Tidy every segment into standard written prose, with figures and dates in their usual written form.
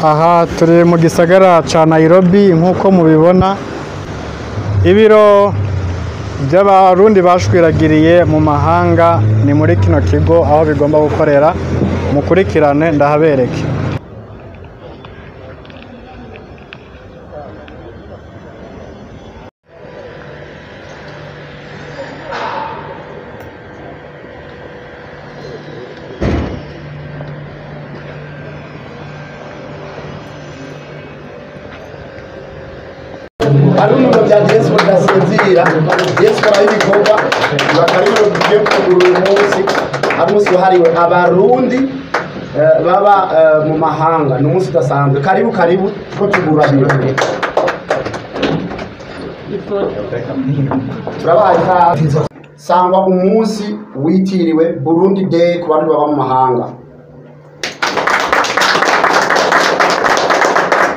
Aha turi mu gisagara ca Nairobi nk'uko mubibona, ibiro by'abarundi bashwiragiriye mu mahanga ni muri kino kigo aho bigomba gukorera. Mukurikirane ndahabereke. Aluno bya diaspora ndasinzira diaspora y'ibikorwa bakarimo tugiye kugura umunsi hariwe abarundi baba mu mahanga n'umunsi udasanzwe. Karibu ko tugura ibintu turabaha sangwa umunsi witiriwe Burundi Day ku bantu baba mu mahanga.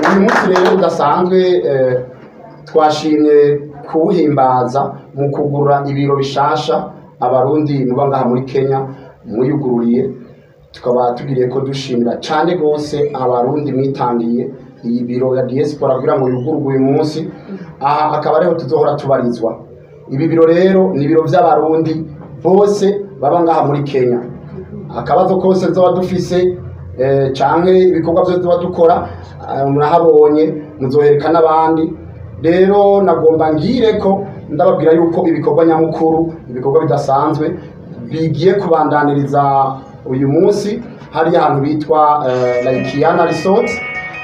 Uyu munsi rero udasanzwe twashimye kuwuhimbaza mu kugura ibiro bishasha abarundi muba ngaha muri Kenya muyugururiye. Tukaba tugiriye ko dushimira cyane gose abarundi mwitangiye iyi biro ya diaspora kugira ngo yugurwe uyu munsi. Aha akaba ariho tuzohora tubarizwa. Ibi biro rero ni biro by'abarundi bose baba ngaha muri Kenya. Akabazo kose nzoba dufise canke ibikorwa byose tuba dukora murahabonye muzohereka n'abandi. Rero nagomba ngire ko ndababwira yuko ibikorwa nyamukuru, ibikorwa bidasanzwe bigiye kubandaniriza uyu munsi hari ahantu bitwa Laikiana Resort,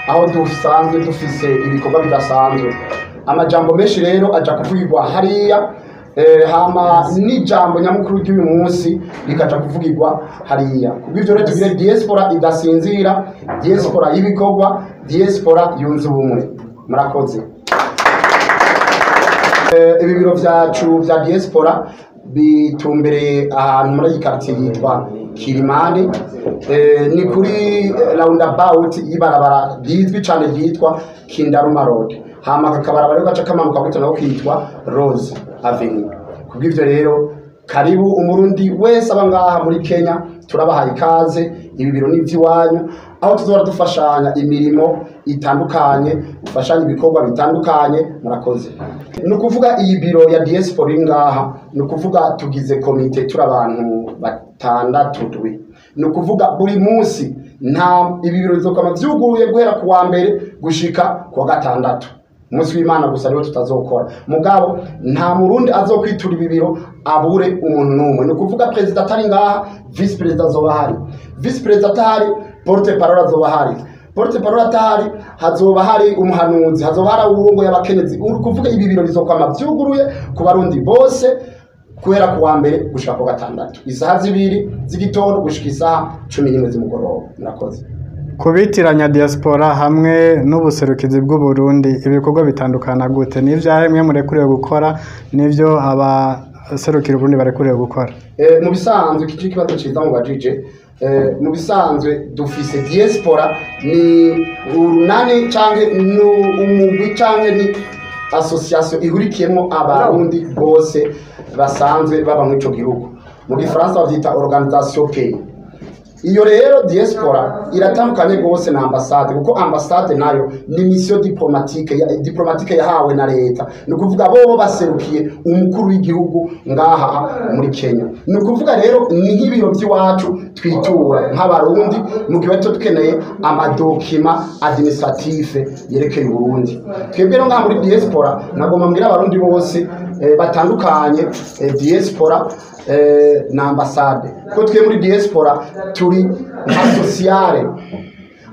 aho dusanzwe dufise ibikorwa bidasanzwe. Amajambo menshi rero aja kuvugirwa hariya, hama n'ijambo nyamukuru ry'uyu munsi rikaja kuvugirwa hariya. Kubw'ivyo rero tugire diaspora idasinzira, diaspora y'ibikorwa, diaspora yunze ubumwe. Murakoze. Ibi biro vyacu vya diaspora bitumbereye ahantu muri iyi quartier yitwa Kilimani, ni kuri roundabout y'ibarabara rizwi cane ryitwa Kindaruma Road. Hama kakabarabara gaca kamanuka kwita naho kitwa Rose Avenue. Kubw'ivyo rero karibu umurundi wese abangaha muri Kenya, turabahaye ikaze. Ibi biro ni vy'iwanyu, aho tuzora dufashanya imirimo itandukanye, dufashanya ibikorwa bitandukanye. Murakoze. Nukuvuga iyi biro ya diaspora ngaha, nukuvuga tugize komite turi abantu batandatu twi. Nukuvuga buri munsi nta ibi biro bizokama vyuguruye guhera ku wa mbere gushika ku wa gatandatu. Umunsi w'Imana gusa rero tutazokora. Mugabo nta murundi azokwitura ibi biro abure umuntu numwe. Nukuvuga president atari ngaha, vice president azoba hari. Vice president atari, porte parole azoba hari. Porte parole atari, hazoba hari umuhanuzi, hazoba hari uwurongo y'abakenyezi. Kuvuga ibi biro bizokwama vyuguruye ku barundi bose guhera ku wa mbere gushika ku gatandatu. Isaha 2 z'igitondo gushika isaha 11 z'umugoroba. Murakoze. Kubitiranya diaspora hamwe n'ubuserukizi bw'u Burundi ibikorwa bitandukana gute? N'ivyahe mwe murekuriwe gukora n'ivyo abaserukira Burundi barekuriwe gukora? Mu bisanzwe iki kibazo ciza mu bajije. Mu bisanzwe dufise diaspora ni urunani canke umugwi canke ni association ihurikiyemo abarundi bose basanzwe baba mu ico gihugu. Mu Gifaransa bavyita organisation pays. Iyo rero diaspora iratandukanye gose na ambassade, kuko ambassade nayo ni mission diplomatique yahawe na leta. Nukuvuga bo baserukiye umukuru w'igihugu ngaha muri Kenya. Nukuvuga rero ni nk'ibiro by'iwacu twitura nk'abarundi mu gihe tukeneye amadokima administratif yerekeye Burundi. Twebwe rero ngaha muri diaspora nagomba mbwira abarundi bose batandukanye diaspora na ambassade ko twe muri diaspora turi sociale,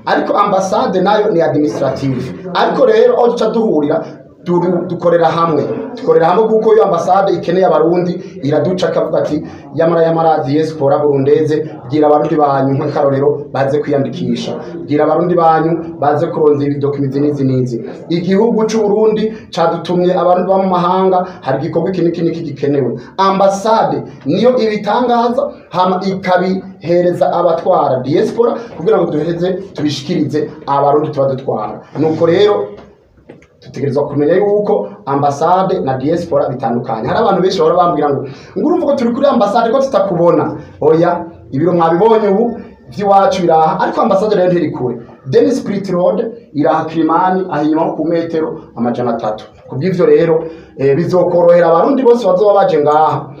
ariko ambassade nayo ni administrative. Ariko rero aho duca duhurira dukorera hamwe kuko iyo ambassade ikeneye abarundi iraduca kavuga ati yamara diaspora burundeze gira abarundi banyu nk'akarorero baze kwiyandikisha, gira abarundi banyu baze kurondera ibidokimenti n'izi. Igihugu c'u Burundi cadutumye abarundi ba mu mahanga, hari igikorwa kiniki gikenewe. Ambassade niyo ibitangaza hama ikabihereza abatwara diaspora kugira ngo duheze tubishikirize abarundi tuba dutwara. Nuko rero tutegerezwa kumenya yuko ambassade na diaspora bitandukanye. Hari abantu benshi bahora bambwira ngo urumva ko turi kuri ambassade ko tutakubona. Oya, ibiro mwabibonye ubu vy'iwacu biraha, ariko ambasade rero ntiri kure. Denis Spirit Road iraha Kilimani, ahinyuma ku metero 300. Kubw'ivyo rero bizokorohera abarundi bose bazoba baje ngaha,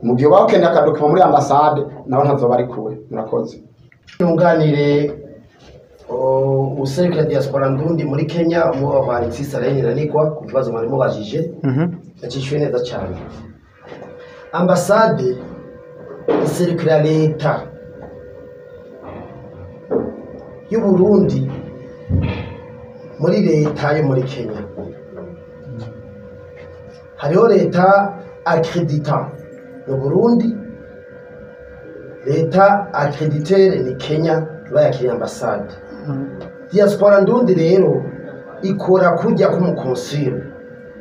mu gihe bakeneye akadokima muri ambasade nabo ntazoba ari kure. Murakoze. Nunganire userukira diaspora ndundi muri Kenya, umwubaho Alexis Arenyiranigwa, ku kibazo mwari mubajije yakishwe neza cyane. Ambasade iserukira leta y'u Burundi muri leta yo muri Kenya. Hariho leta accredita mu Burundi, leta accreditere ni Kenya bayakiriye ambasade. Diaspora ndundi rero ikora kujya ku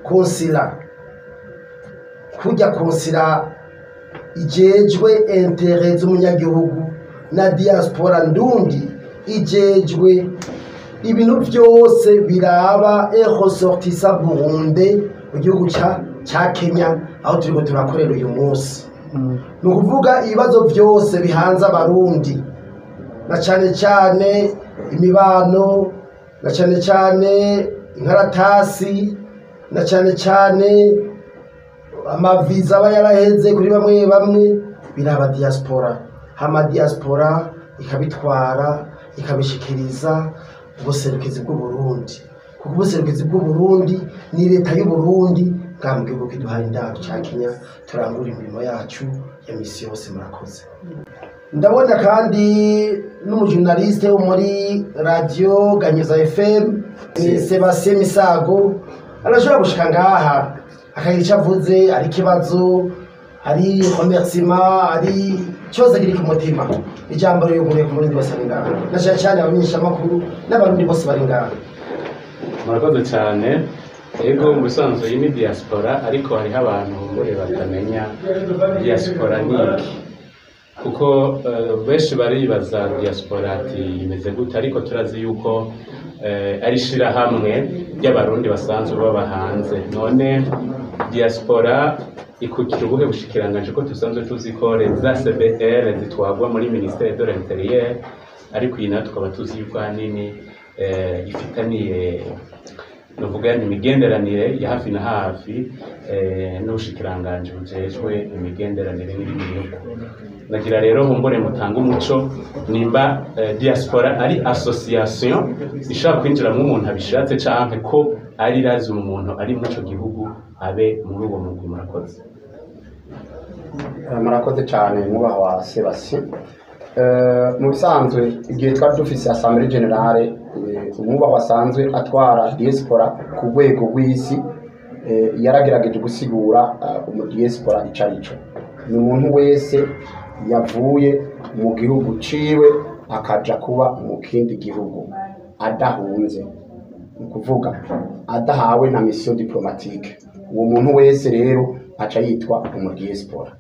konsila kujya konsila ijejwe intérêt z'umunyagihugu, na diaspora ndundi ijejwe ibintu byose biraba ressortissant Burundi mu gihugu ca Kenya, aho turiko turakorera uyu munsi. Ni ukuvuga ibibazo byose bihanze abarundi, na cyane cyane imibano, na cyane cyane inkaratasi, na cyane cyane amaviza aba yaraheze kuri bamwe bamwe, biraba diaspora. Hama diaspora ikabitwara ikabishikiriza ubuserukizi bw'u Burundi, kuko ubuserukizi bw'u Burundi ni leta y'u Burundi bwa mu gihugu kiduhaye indaro ca Kenya, turangura imirimo yacu ya misi yose. Murakoze. Ndabona kandi n'umujournaliste wo muri radio Ganyuza FM Sebastien Misago arashobora gushika ngaha akagira icyo avuze, ari kibazo, ari remerciement, ari cyose kiri ku mutima. Ijambo ryo gure ku murundi bose ari ngaha, na cyane abamenyesha makuru n'abarundi bose bari ngaha. Murakoze cyane. Ego mu bisanzwe iyi ni diaspora, ariko hariho abantu bose batamenya diaspora ni iki, kuko benshi baribaza diaspora ati imeze gute, ariko turazi yuko ari shirahamwe ry'abarundi basanzwe baba hanze. None diaspora ikukira ubuhe bushikiranganje? Ko tusanzwe tuzi ko za CBR zitwagwa muri Ministère de l'Intérieur, ariko iyi nayo tukaba tuzi yuko hanini ifitaniye nuvuga imigenderanire ya hafi na hafi n'ubushikiranganje bujejwe imigenderanire n'ibindi bihugu. Nagira rero humbure mutanga umuco nimba diaspora ari association ishaka kwinjiramo umuntu abishatse, canke ko ari razi umuntu ari muri ico gihugu abe muri uwo mugwi. Murakoze. Murakoze cyane mwubaho wa Sebastien. Mu bisanzwe igihe twari dufise Assemblée Générale, umwubaho asanzwe atwara diaspora ku rwego rw'isi yaragerageje gusigura umu diaspora icarico. Ni umuntu wese yavuye mu gihugu ciwe akaja kuba mu kindi gihugu adahunze, ni kuvuga adahawe na mission diplomatique. Uwo muntu wese rero aca yitwa umu diaspora.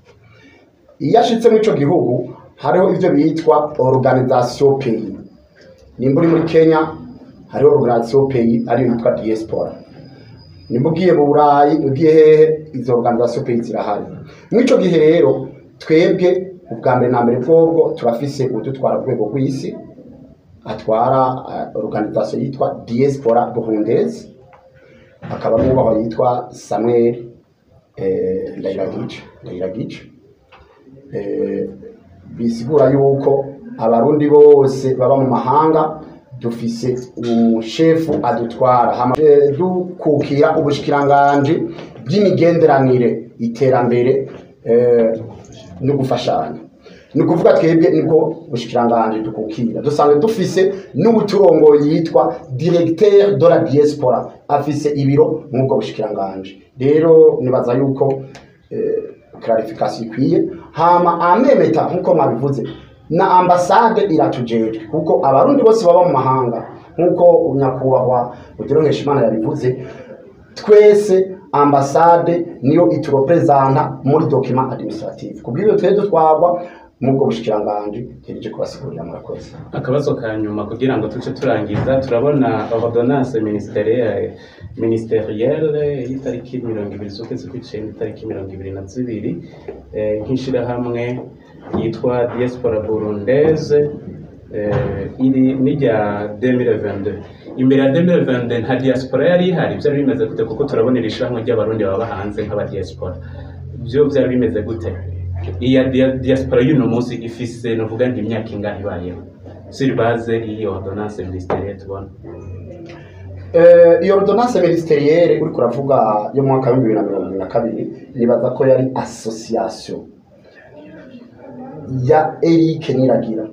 Iyo ashitse mu ico gihugu hariho ivyo bitwa organisation pays. Nimba uri muri Kenya hariho organisation pays ariyo yitwa diaspora. Nimba ugiye mu Burayi, ugiye hehe, izo organisation pays zirahari. Mu ico gihe rero twebwe ubwa mbere na mbere bwobwo turafise udutwara rwego rw'isi atwara organisation yitwa diaspora burundaise, akaba mwubaho yitwa Samuel Ndayiragice. Bisigura yuko abarundi bose baba mu mahanga dufise umushefu adutwara, dukukira ubushikiranganje bw'imigenderanire, iterambere no gufashanya. Ni kuvuga twebwe niko bushikiranganje dukukira. Dusanzwe dufise n'ubuturongo yitwa directeur de la diaspora, afise ibiro nk'ubwo bushikiranganje. Rero nibaza yuko clarification ikwiye. Hama amemeta nkuko mwabivuze, na ambasade iratujejwe, kuko abarundi bose baba mu mahanga nkuko unyakubahwa Ugirongesha Imana yabivuze, twese ambasade niyo iturepresenta muri document administrative. Kubw'ibyo twese dutwagwa mubwo bushikiranganje tereje kubasigurira. Murakoze. Akabazo ka nyuma kugira ngo tuce turangiza, turabona ordonnance ministérielle y'itariki 20 z'ukwezi kw'icenda itariki 22 nk'ishirahamwe yitwa Diaspora Burundaise iri n'irya 2022 imbere ya 2022 nta diaspora yari ihari byari bimeze gute kuko turabona irishirahamwe ry'abarundi baba hanze nk'aba diaspora byo byari bimeze gute iya diaspora y'uno munsi ifise novuga nti imyaka ingahe ibayeho sur base iyo ordonnance ministérielle tubona iyo ordonnance ministérielle uri kuravuga yo mu mwaka wa 2022 nibaza ko yari association ya Eric Niragira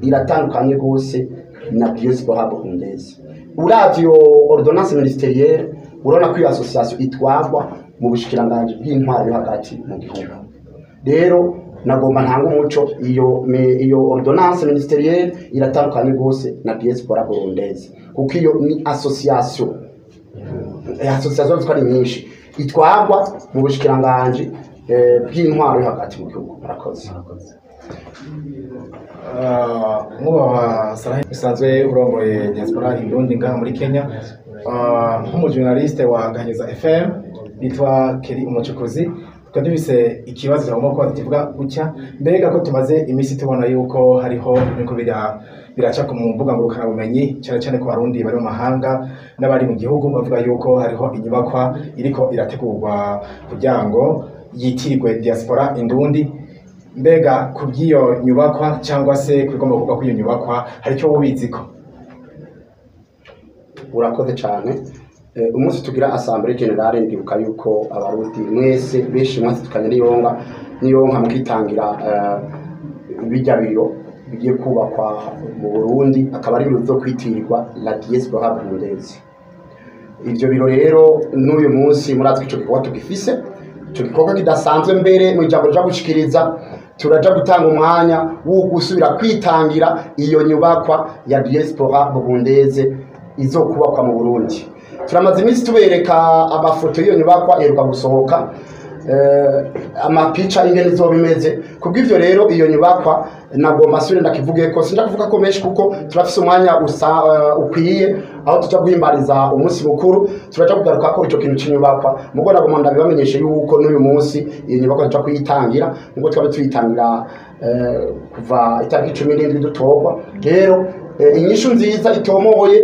iratandukanye gose na diaspora burundaise uravyo ordonnance ministérielle urona ko iyo association itwagwa mu bushikiranganje bw'intwaro yo hagati mu gihugu rero nagomba ntanga umuco iyo ordonnance ministérielle iratandukanye gose na diaspora burundaise kuko iyo ni association zitwari nyinshi itwagwa mu bushikiranganje bw'intwaro yo hagati mu gihugu murakoze nk'uba Salahi bisanzwe urongoye diaspora Indundi ngaha muri Kenya nk'umujournaliste wa Gaheza FM bitwa Keri Umucukuzi tukaba dufise ikibazo cyangwa ko tuvuga gutya mbega ko tumaze iminsi tubona yuko hariho ibintu biraca ku mbuga ngurukana bumenyi cyane cyane ku barundi bari mu mahanga n'abari mu gihugu bavuga yuko hariho inyubakwa iriko irategurwa kugira ngo yitirirwe diaspora Indundi mbega kubw'iyo nyubakwa cyangwa se kwigomba kuvuga ko iyo nyubakwa hari cyo ubiziko urakoze cyane umunsi tugira assemblée générale ndibuka yuko abarundi mwese benshi mwese tukanye niyonka mukitangira bijya biro bigiye kubakwa mu Burundi akaba ari biro byo kwitirirwa la diaspora burundaise ivyo biro rero n'uyu munsi muratwe ico gikorwa tugifise ico gikorwa kidasanzwe mbere mu ijambo ryo gushikiriza turaja gutanga umwanya wo gusubira kwitangira iyo nyubakwa ya diaspora burundaise izokubakwa mu Burundi turamaze iminsi tubereka amafoto y'iyo nyubakwa iheruka gusohoka amapica ingene izoba imeze kubw'ivyo rero iyo nyubakwa nagomba asubire ndakivuge ko sinja kuvuga ko menshi kuko turafise umwanya ukwiye aho tuja guhimbariza umunsi mukuru turaja kugaruka ko ico kintu cy'inyubakwa mugo nagomba ndabibamenyeshe yuko n'uyu munsi iyo nyubakwa tuja kuyitangira ngo twabe tuyitangira kuva itariki 17 dutorwa rero inyishu nziza itomoye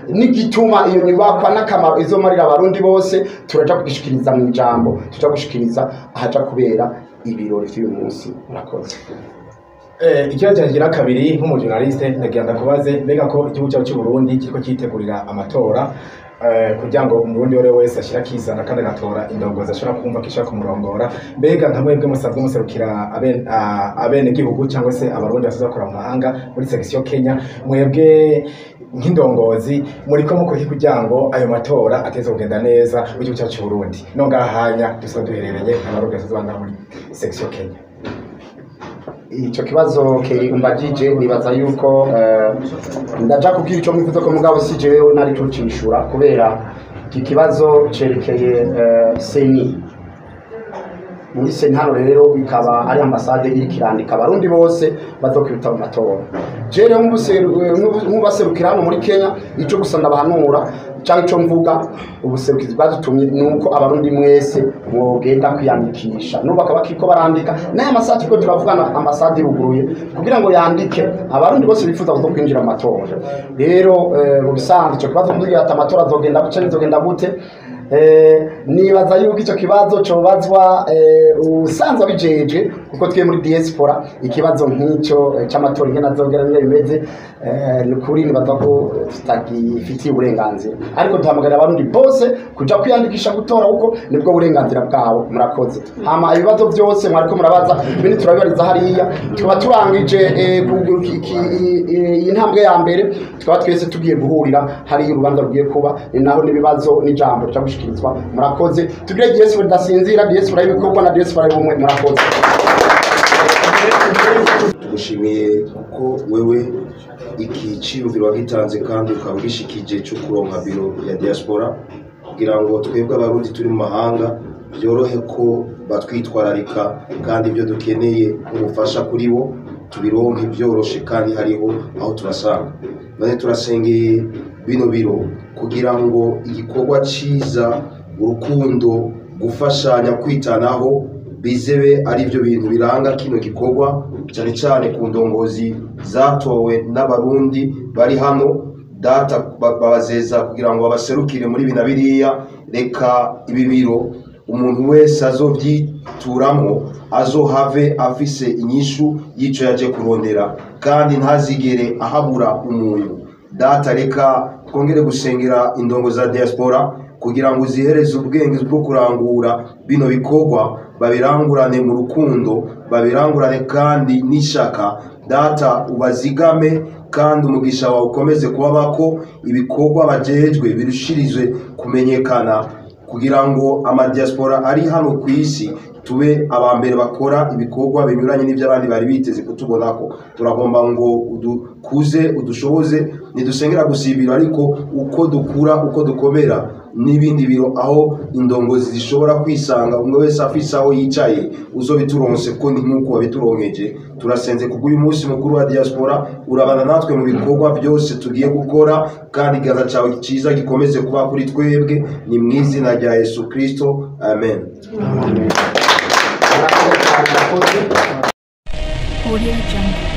ni gituma iyo nyubakwa n'akamaro izomarira abarundi bose turaja kugishikiriza mu ijambo tuja gushikiriza ahaja kubera ibirori by'uyu munsi murakoze ikibazo cyangira kabiri nk'umujournaliste ndagenda kubaze mbega ko igihugu cyacu cy'u Burundi kiriko cyitegurira amatora kugira ngo umurundi wese ashira kizana kandi agatora indongozi ashobora kumva kishaka kumurongora mbega nka mwebwe musanzwe muserukira abene gihugu cyangwa se abarundi bazakora mu mahanga muri section Kenya mwebwe nk'indongozi muriko mukora kugira ngo ayo matora ateze kugenda neza mu gihugu cyacu cy'u Burundi no ngahanya dusanzwe duherereye abarundi bazabana muri section Kenya icyo kibazo Keri umbajije nibaza yuko ndaja kubwira ico mwifuza ko mugabo si jewe nari tucishura kubera iki kibazo cerekeye seni muri seni hano rero bikaba ari ambassade iri kirandika abarundi bose bazokwita mu matora jere nk'ubaserukira hano muri Kenya ico gusanda bahanura cyangwa ico mvuga ubuserukizi bwadutumye nuko abarundi mwese mwogenda kwiyandikisha nuko bakiko barandika naye amasati ko turavugana ambassade iruguruye kugira ngo yandike abarundi bose bifuza kuzo kwinjira mu matora rero mu bisanzwe ico kibazo mvuga ati amatora azogenda guce bizogenda gute nibaza yuko icyo kibazo cobazwa usanzwe bijeje kuko twiye muri diaspora ikibazo nk'icyo cy'amatora ingena azogera niyo bimeze n'ukuri nibaza ko tutagifitiye uburenganzira ariko duhamagara abarundi bose kuja kwiyandikisha gutora kuko nibwo burenganzira bwabo murakoze hama ibibazo byose mwariko murabaza bindi turabibariza hariya tuba turangije intambwe ya mbere tukaba twese tugiye guhurira hari urubanza rugiye kuba naho nibibazo n'ijambo cyabushikirizwa murakoze tugire diaspora dasinzira diaspora y'ibikorwa na diaspora y'ubumwe murakoze tugushimiye kuko wewe iki cyiyumviro wagitanze kandi ukaba ugishikije cyo kuronka biro ya diaspora kugira ngo twebwe abarundi turi mu mahanga byorohe ko batwitwararika kandi ibyo dukeneye ubufasha kuri bo tubironke byoroshe kandi hariho aho turasanga none turasengeye bino biro kugira ngo igikorwa ciza urukundo gufashanya kwitanaho bizebe ari byo bintu biranga kino gikorwa cyane cyane ku ndongozi zatowe n'abarundi bari hano data babazeza kugira ngo babaserukire muri bina biriya reka ibi biro umuntu wese azovyituramo azohave afise inyishu yico yaje kurondera kandi ntazigere ahabura umuntu data reka twongere gusengera indongo za diaspora kugira ngo zihereze ubwenge bwo kurangura bino bikorwa babirangurane mu rukundo babirangurane kandi n'ishaka data ubazigame kandi umugisha wawe ukomeze kubabako ibikorwa bajejwe birushirizwe kumenyekana kugira ngo amadiaspora ari hano ku isi tube abambere bakora ibikorwa binyuranye n'ibyo abandi bari biteze kutubonako turagomba ngo udukuze udushoboze nidusengera gusibira ariko uko dukura uko dukomera n'ibindi biro aho indongozi zishobora kwisanga umwe wese afise aho yicaye uzobituronse ko ni nkuko wabituronkeje turasenze kuko uyu munsi mukuru wa diaspora urabana natwe mu bikorwa byose tugiye gukora kandi igihaza cyawe cyiza gikomeze kuba kuri twebwe ni mu izina rya Yesu Kristo amen, amen. Audio Jungle.